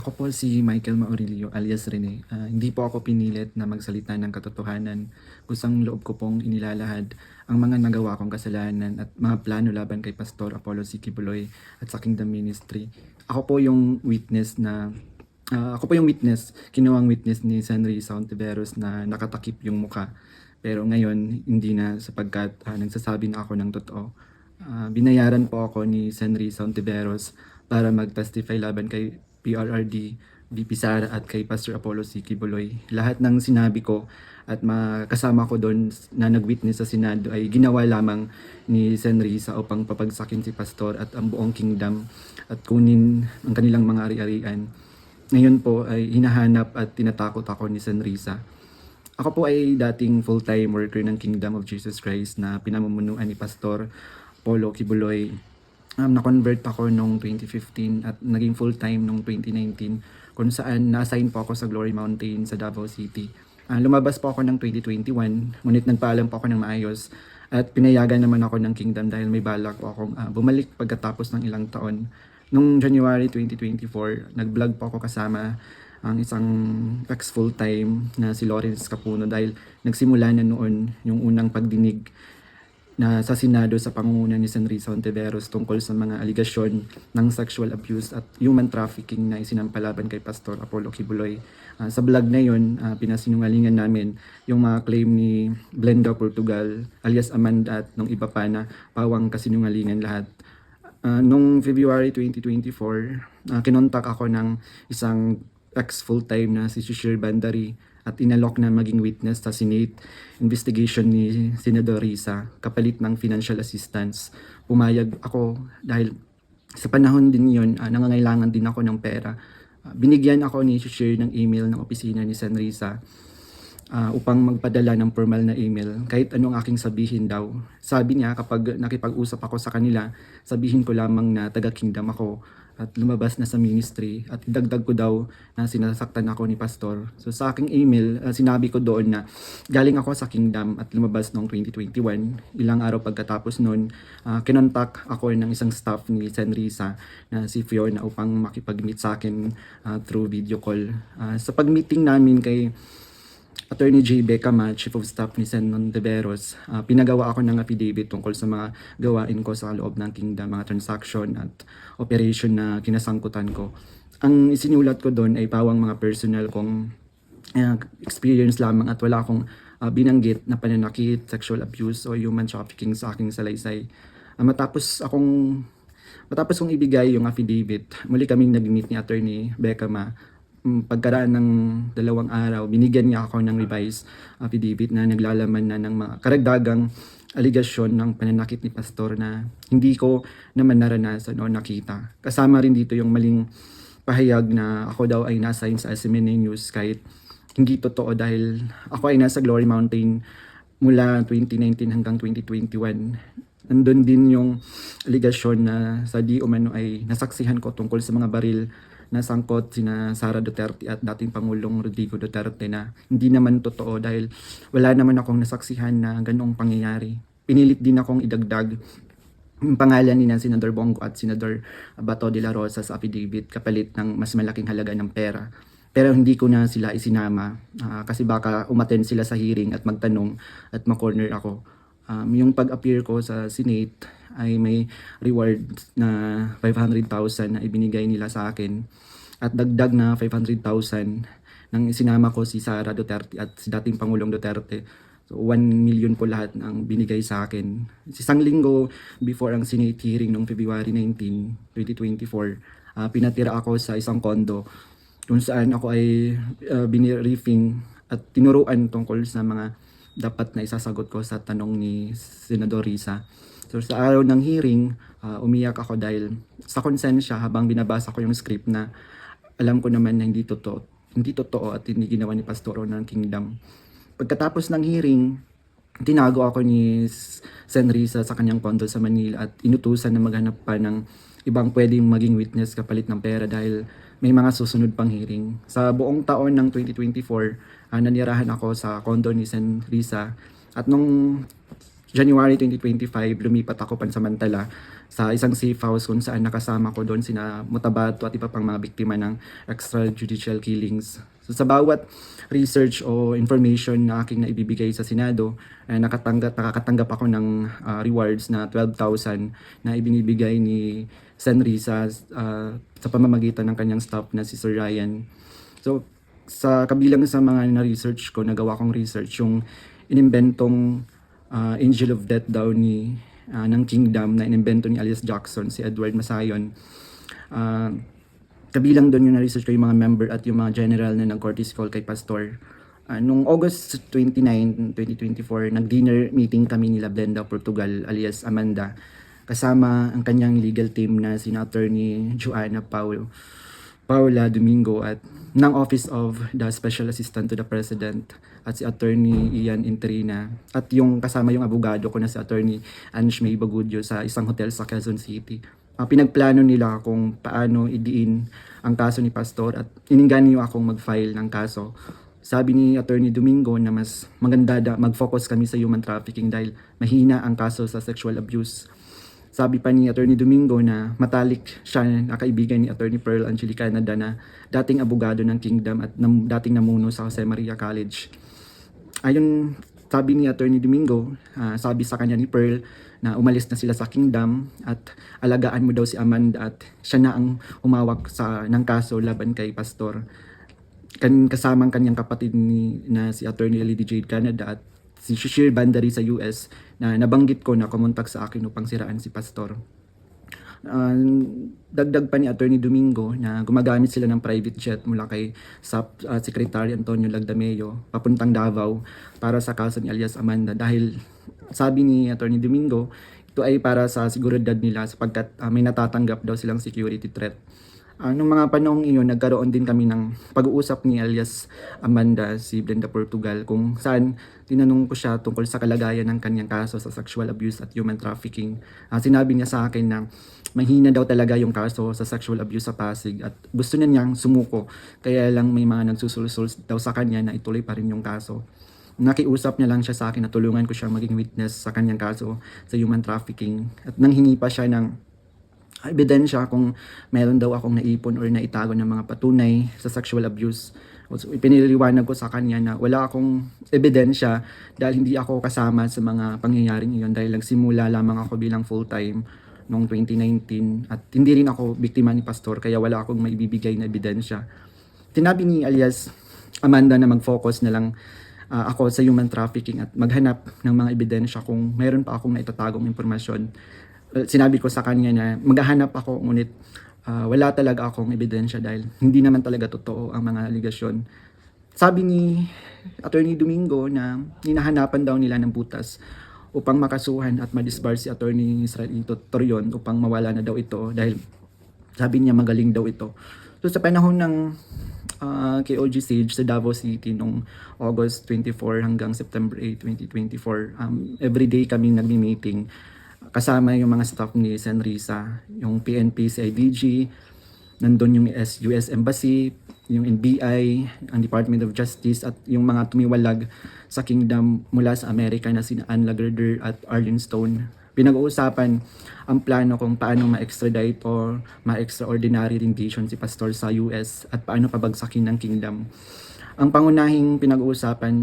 Ako po si Michael Maurilio alias Rene. Hindi po ako pinilit na magsalita ng katotohanan. Kusang loob ko pong inilalahad ang mga nagawa kong kasalanan at mga plano laban kay Pastor Apollo C. Kibuloy at sa Kingdom Ministry. Ako po yung witness kinuwang witness ni Senrisa Ontiveros na nakatakip yung muka. Pero ngayon, hindi na sapagkat nagsasabi na ako ng totoo. Binayaran po ako ni Senrisa Ontiveros para mag-testify laban kay PRRD, VP Sara at kay Pastor Apollo C. Kibuloy. Lahat ng sinabi ko at kasama ko doon na nag-witness sa Senado ay ginawa lamang ni Senrisa upang papagsakin si Pastor at ang buong kingdom at kunin ang kanilang mga ari-arian. Ngayon po ay hinahanap at tinatakot ako ni Senrisa. Ako po ay dating full-time worker ng Kingdom of Jesus Christ na pinamumunuan ni Pastor Apollo Kibuloy. Na-convert ako noong 2015 at naging full-time noong 2019 kung saan na-assign po ako sa Glory Mountain sa Davao City. Lumabas po ako ng 2021, ngunit nagpaalam po ako ng maayos at pinayagan naman ako ng Kingdom dahil may balak po akong bumalik pagkatapos ng ilang taon. Noong January 2024, nag-vlog po ako kasama ang isang ex full-time na si Lawrence Capuno dahil nagsimula na noon yung unang pagdinig na sa Senado sa pangunguna ni Senrisa Ontiveros tungkol sa mga aligasyon ng sexual abuse at human trafficking na isinampalaban kay Pastor Apollo Kibuloy. Sa vlog na yun, pinasinungalingan namin yung mga claim ni Blenda Portugal alias Amanda at nung iba pa na pawang kasinungalingan lahat. Noong February 2024, kinontak ako ng isang ex full-time na si Shishir Bandari at inalok na maging witness sa Senate investigation ni Senador Risa kapalit ng financial assistance. Pumayag ako dahil sa panahon din yon, nangangailangan din ako ng pera. Binigyan ako ni Shishir ng email ng opisina ni Sen Risa upang magpadala ng formal na email kahit anong aking sabihin daw. Sabi niya kapag nakipag-usap ako sa kanila, sabihin ko lamang na taga-kingdom ako at lumabas na sa ministry at idagdag ko daw na sinasaktan ako ni pastor. So sa aking email, sinabi ko doon na galing ako sa kingdom at lumabas noong 2021. Ilang araw pagkatapos noon, kinontak ako ng isang staff ni Sen Risa na si Fiona upang makipag-meet sa akin through video call. Sa pag-meeting namin kay Attorney J. Becama, Chief of Staff ni Sen. Ontiveros, pinagawa ako ng affidavit tungkol sa mga gawain ko sa loob ng kingdom, mga transaction at operation na kinasangkutan ko. Ang isinulat ko doon ay pawang mga personal kong experience lamang at wala akong binanggit na pananakit, sexual abuse o human trafficking sa aking salaysay. Matapos kong ibigay yung affidavit, muli kaming nag-meet ni Attorney Becama. Pagkaraan ng 2 araw, binigyan niya ako ng revised affidavit na naglalaman na ng mga karagdagang aligasyon ng pananakit ni Pastor na hindi ko naman naranasan o nakita. Kasama rin dito yung maling pahayag na ako daw ay na-assign sa SMNA News kahit hindi totoo dahil ako ay nasa Glory Mountain mula 2019 hanggang 2021. Nandun din yung aligasyon na sa di umano ay nasaksihan ko tungkol sa mga baril na sangkot sina Sara Duterte at dating Pangulong Rodrigo Duterte na hindi naman totoo dahil wala naman akong nasaksihan na ganoong pangyayari. Pinilit din akong idagdag ang pangalan ni Senador Bongo at Senador Bato de la Rosa sa affidavit kapalit ng mas malaking halaga ng pera. Pero hindi ko na sila isinama kasi baka umattend sila sa hearing at magtanong at ma-corner ako. Yung pag-appear ko sa Senate ay may reward na 500,000 na ibinigay nila sa akin at dagdag na 500,000 nang isinama ko si Sara Duterte at si dating Pangulong Duterte. So 1 million po lahat ang binigay sa akin. Isang linggo before ang Senate hearing noong February 19, 2024, pinatira ako sa isang condo kung saan ako ay biniriefing at tinuruan tungkol sa mga dapat na isasagot ko sa tanong ni Senador Risa. So sa araw ng hearing, umiyak ako dahil sa konsensya habang binabasa ko yung script na alam ko naman na hindi totoo at hindi ginawa ni Pastor ng Kingdom. Pagkatapos ng hearing, tinago ako ni Sen Risa sa kanyang condo sa Manila at inutusan na maghanap pa ng ibang pwedeng maging witness kapalit ng pera dahil may mga susunod pang hearing. Sa buong taon ng 2024, nanirahan ako sa condo ni Sen Risa at nung January 2025, lumipat ako pansamantala sa isang safe house kung saan nakasama ko doon sina Mutabato at iba pang mga biktima ng extrajudicial killings. So sa bawat research o information na aking naibibigay sa Senado, nakakatanggap ako ng rewards na 12,000 na ibinibigay ni Senri sa pamamagitan ng kanyang staff na si Sir Ryan. So sa kabilang sa mga na-research ko, nagawa kong research yung inimbentong Angel of Death daw ng Kingdom na inimbento ni alias Jackson, si Edward Masayon. Kabilang doon yung na-research ko yung mga member at yung mga general na nag-courtesy call kay Pastor. Nung August 29, 2024, nag-dinner meeting kami nila Blenda Portugal alias Amanda, kasama ang kanyang legal team na sina Attorney Joanna Paula Domingo at ng Office of the Special Assistant to the President at si Attorney Ian Interina at yung kasama yung abogado ko na si Attorney Ange May Bagudyo sa isang hotel sa Quezon City. Pinagplano nila kung paano idiin ang kaso ni Pastor at ininganyo akong mag-file ng kaso. Sabi ni Attorney Domingo na mas maganda mag-focus kami sa human trafficking dahil mahina ang kaso sa sexual abuse. Sabi pa ni Attorney Domingo na matalik siya na kaibigan ni Attorney Pearl Angelica Canada na dating abogado ng Kingdom at dating namuno sa Jose Maria College. Ayon, sabi ni Attorney Domingo, sabi sa kanya ni Pearl na umalis na sila sa Kingdom at alagaan mo daw si Amanda at siya na ang umawak ng kaso laban kay Pastor. Kasamang kanyang kapatid na si Attorney Lady Jade Canada at si Shishir Bandari sa US na nabanggit ko na kumontak sa akin upang siraan si Pastor. Dagdag pa ni Attorney Domingo na gumagamit sila ng private jet mula kay Secretary Antonio Lagdameo papuntang Davao para sa kaso ni alias Amanda dahil sabi ni Attorney Domingo ito ay para sa seguridad nila sapagkat may natatanggap daw silang security threat. Nung mga panahong iyon, nagkaroon din kami ng pag-uusap ni alias Amanda, si Blenda Portugal, kung saan tinanong ko siya tungkol sa kalagayan ng kanyang kaso sa sexual abuse at human trafficking. Sinabi niya sa akin na mahina daw talaga yung kaso sa sexual abuse sa Pasig at gusto na niyang sumuko, kaya lang may mga nagsusulsul daw sa kanya na ituloy pa rin yung kaso. Nakiusap niya lang siya sa akin na tulungan ko siya maging witness sa kanyang kaso sa human trafficking at nanghingi pa siya ng ebidensya kung meron daw akong naipon or naitago ng mga patunay sa sexual abuse. So, ipiniliwanag ko sa kanya na wala akong ebidensya dahil hindi ako kasama sa mga pangyayaring iyon dahil nagsimula lamang ako bilang full-time noong 2019 at hindi rin ako biktima ni Pastor kaya wala akong maibibigay na ebidensya. Tinabi ni alias Amanda na mag-focus na lang ako sa human trafficking at maghanap ng mga ebidensya kung meron pa akong naitatagong impormasyon. Sinabi ko sa kanya na maghahanap ako ngunit wala talaga akong ebidensya dahil hindi naman talaga totoo ang mga aligasyon. Sabi ni Attorney Domingo na hinahanapan daw nila ng butas upang makasuhan at madisbar si Attorney Israel Torion upang mawala na daw ito dahil sabi niya magaling daw ito. So sa panahon ng KOG Siege sa Davao City noong August 24 hanggang September 8, 2024, everyday kami nagmi-meeting kasama yung mga staff ni Senrisa, yung PNP, CIDG, nandun yung US Embassy, yung NBI, ang Department of Justice at yung mga tumiwalag sa Kingdom mula sa Amerika na sina Ann Lagerder at Arlene Stone. Pinag-uusapan ang plano kung paano ma-extradite o ma-extraordinary rendition si Pastor sa US at paano pabagsakin ng Kingdom. Ang pangunahing pinag-uusapan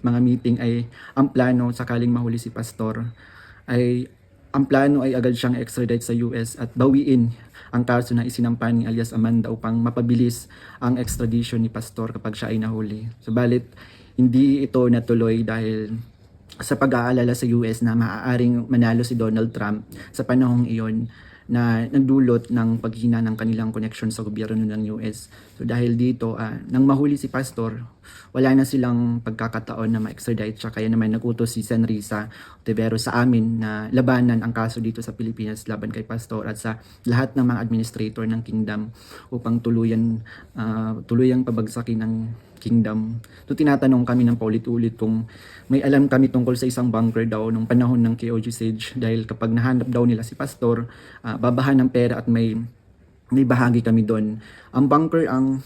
mga meeting ay ang plano sakaling mahuli si Pastor ang plano ay agad siyang extradite sa US at bawiin ang kaso na isinampa ni alias Amanda upang mapabilis ang extradition ni Pastor kapag siya ay nahuli. Subalit, hindi ito natuloy dahil sa pag-aalala sa US na maaaring manalo si Donald Trump sa panahong iyon na nagdulot ng paghina ng kanilang connection sa gobyerno ng US. So dahil dito, nang mahuli si Pastor, wala na silang pagkakataon na ma-extradite siya. Kaya naman nagutos si Senrisa Tiveros sa amin na labanan ang kaso dito sa Pilipinas laban kay Pastor at sa lahat ng mga administrator ng Kingdom upang tuluyang pabagsakin ng Kingdom. So tinatanong kami ng paulit-ulit kung may alam kami tungkol sa isang bunker daw nung panahon ng KOG Siege dahil kapag nahanap daw nila si Pastor, babahan ng pera at may bahagi kami doon. Ang bunker ang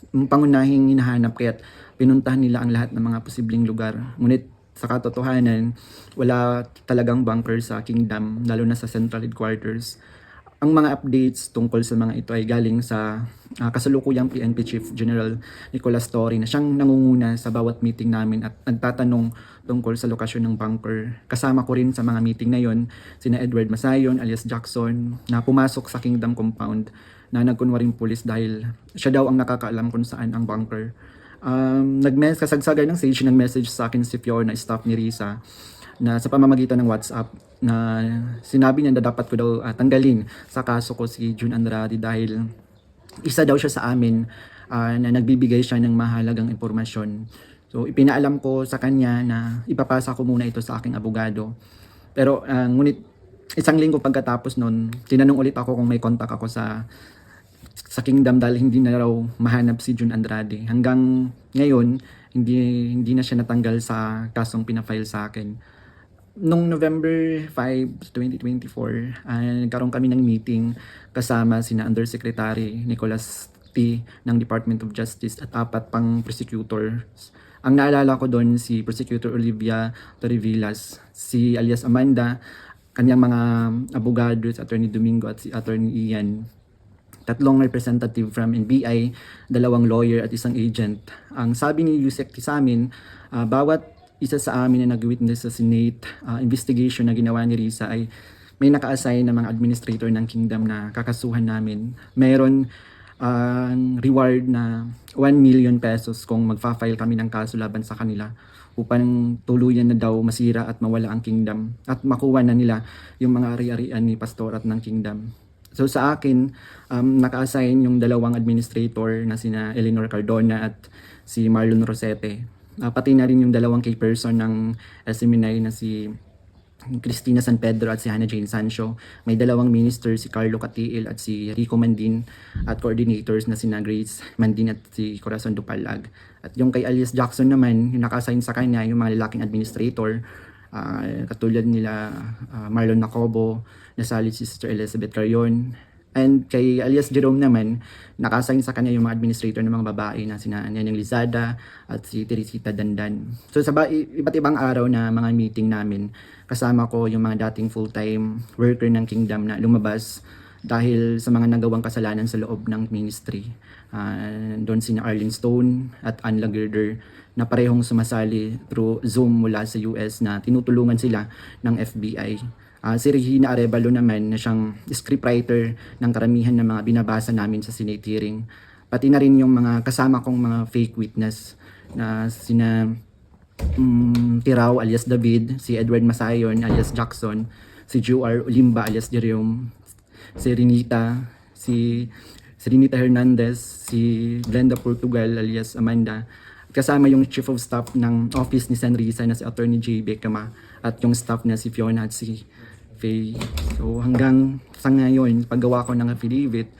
pangunahing hinahanap kaya't pinuntahan nila ang lahat ng mga posibleng lugar. Ngunit sa katotohanan, wala talagang bunker sa Kingdom, lalo na sa Central Headquarters. Ang mga updates tungkol sa mga ito ay galing sa kasalukuyang PNP Chief General Nicolas Torre na siyang nangunguna sa bawat meeting namin at nagtatanong tungkol sa lokasyon ng bunker. Kasama ko rin sa mga meeting na yon sina Edward Masayon alias Jackson na pumasok sa Kingdom compound na nagkunwaring pulis dahil siya daw ang nakakaalam kung saan ang bunker. Kasagsagan ng stage, nag-message sa akin si Fiona, staff ni Risa, na sa pamamagitan ng WhatsApp na sinabi niya na dapat ko daw tanggalin sa kaso ko si June Andrade dahil isa daw siya sa amin na nagbibigay siya ng mahalagang impormasyon. So ipinaalam ko sa kanya na ipapasa ko muna ito sa aking abogado. Pero ngunit isang linggo pagkatapos nun, tinanong ulit ako kung may contact ako sa Kingdom dahil hindi na raw mahanap si June Andrade. Hanggang ngayon, hindi na siya natanggal sa kasong pinafile sa akin. Noong November 5, 2024, nagkaroon kami ng meeting kasama sina Undersecretary Nicholas T. ng Department of Justice at 4 pang prosecutors. Ang naalala ko doon si Prosecutor Olivia Torrevillas, si alias Amanda, kanyang mga abogados, Attorney Domingo at si Attorney Ian. 3 representative from NBI, 2 lawyer at 1 agent. Ang sabi ni Yusek sa amin, bawat isa sa amin na nag-witness sa Senate investigation na ginawa ni Risa ay may naka-assign na mga administrator ng Kingdom na kakasuhan namin. Mayroon reward na 1 million pesos kung magfa-file kami ng kaso laban sa kanila upang tuluyan na daw masira at mawala ang Kingdom at makuha na nila yung mga ari-arian ni Pastor at ng Kingdom. So sa akin, naka-assign yung 2 administrator na sina Eleanor Cardona at si Marlon Rosete. Pati na rin yung 2 key person ng SMNI na si Cristina San Pedro at si Hannah Jane Sancho. May 2 minister, si Carlo Catiil at si Rico Mandin, at coordinators na sina Grace Mandin at si Corazon Dupalag. At yung kay alias Jackson naman, yung naka-assign sa kanya, yung mga lalaking administrator, katulad nila Marlon Nacobo, nasali si Sister Elizabeth Carion, and kay alias Jerome naman, naka-assign sa kanya yung mga administrator ng mga babae na sina Neneng Lizada at si Teresita Dandan. So sa iba't ibang araw na mga meeting namin, kasama ko yung mga dating full-time worker ng Kingdom na lumabas dahil sa mga nagawang kasalanan sa loob ng ministry. Doon sina Arlene Stone at Ann Lagerder na parehong sumasali through Zoom mula sa US na tinutulungan sila ng FBI. Si Regina Arevalo naman na siyang scriptwriter ng karamihan ng mga binabasa namin sa Senate hearing. Pati na rin yung mga kasama kong mga fake witness na sina Tirao alias David, si Edward Masayon alias Jackson, si Juar Olimba alias Jerome, si Renita Hernandez, si Glenda Portugal alias Amanda, kasama yung Chief of Staff ng Office ni San Risa na si Attorney J. Becama at yung staff na si Fiona at si Faye. So hanggang sa ngayon, paggawa ko ng affidavit,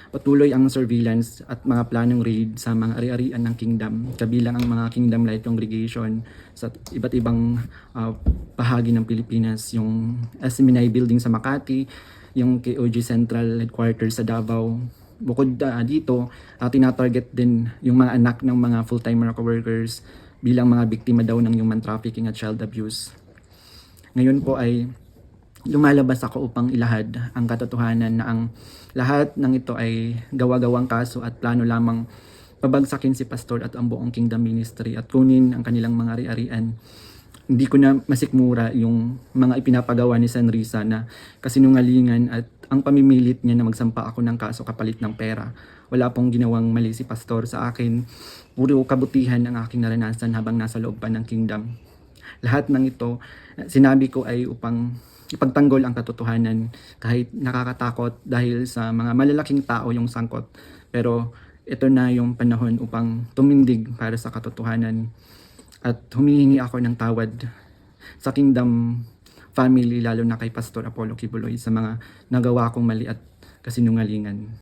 patuloy ang surveillance at mga planong raid sa mga ari-arian ng Kingdom, kabilang ang mga Kingdom Light Congregation sa iba't ibang bahagi ng Pilipinas, yung SMNI building sa Makati, yung KOG Central Headquarters sa Davao. Bukod dito, tinatarget din yung mga anak ng mga full-time workers bilang mga biktima daw ng human trafficking at child abuse. Ngayon po ay lumalabas ako upang ilahad ang katotohanan na ang lahat ng ito ay gawa-gawang kaso at plano lamang pabagsakin si Pastor at ang buong Kingdom Ministry at kunin ang kanilang mga ari-arian. Hindi ko na masikmura yung mga ipinapagawa ni San Risa na kasinungalingan at ang pamimilit niya na magsampa ako ng kaso kapalit ng pera. Wala pong ginawang mali si Pastor sa akin. Puro kabutihan ang aking naranasan habang nasa loob pa ng Kingdom. Lahat ng ito, sinabi ko ay upang ipagtanggol ang katotohanan kahit nakakatakot dahil sa mga malalaking tao yung sangkot. Pero ito na yung panahon upang tumindig para sa katotohanan at humihingi ako ng tawad sa Kingdom family, lalo na kay Pastor Apollo Kibuloy sa mga nagawa kong mali at kasinungalingan.